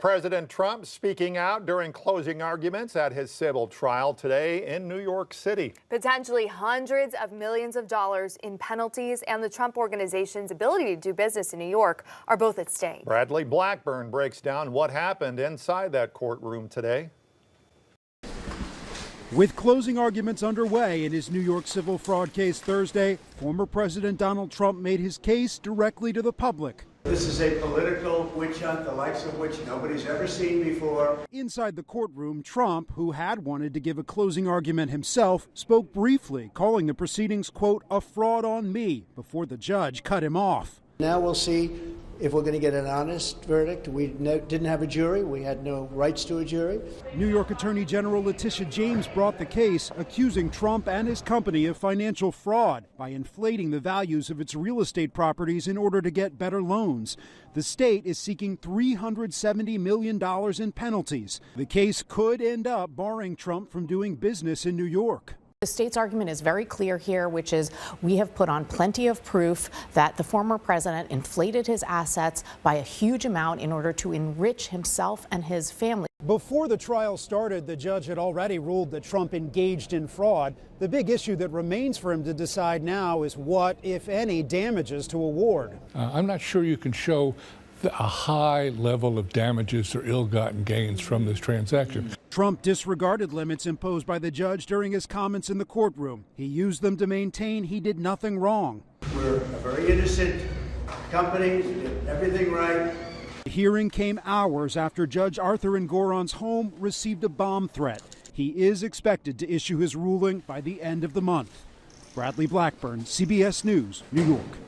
President Trump speaking out during closing arguments at his civil trial today in New York City. Potentially hundreds of millions of dollars in penalties and the Trump Organization's ability to do business in New York are both at stake. Bradley Blackburn breaks down what happened inside that courtroom today. With closing arguments underway in his New York civil fraud case Thursday, former President Donald Trump made his case directly to the public. This is a political witch hunt, the likes of which nobody's ever seen before. Inside the courtroom, Trump, who had wanted to give a closing argument himself, spoke briefly, calling the proceedings, quote, a fraud on me, before the judge cut him off. Now we'll see if we're going to get an honest verdict. We didn't have a jury. We had no rights to a jury. New York Attorney General Letitia James brought the case, accusing Trump and his company of financial fraud by inflating the values of its real estate properties in order to get better loans. The state is seeking $370 million in penalties. The case could end up barring Trump from doing business in New York. The state's argument is very clear here, which is we have put on plenty of proof that the former president inflated his assets by a huge amount in order to enrich himself and his family. Before the trial started, the judge had already ruled that Trump engaged in fraud. The big issue that remains for him to decide now is what, if any, damages to award. I'm not sure you can show a high level of damages or ill-gotten gains from this transaction. Trump disregarded limits imposed by the judge during his comments in the courtroom. He used them to maintain he did nothing wrong. We're a very innocent company. We did everything right. The hearing came hours after Judge Arthur Engoron's home received a bomb threat. He is expected to issue his ruling by the end of the month. Bradley Blackburn, CBS News, New York.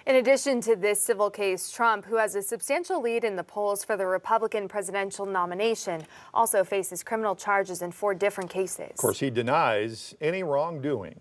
In addition to this civil case, Trump, who has a substantial lead in the polls for the Republican presidential nomination, also faces criminal charges in 4 different cases. Of course, he denies any wrongdoing.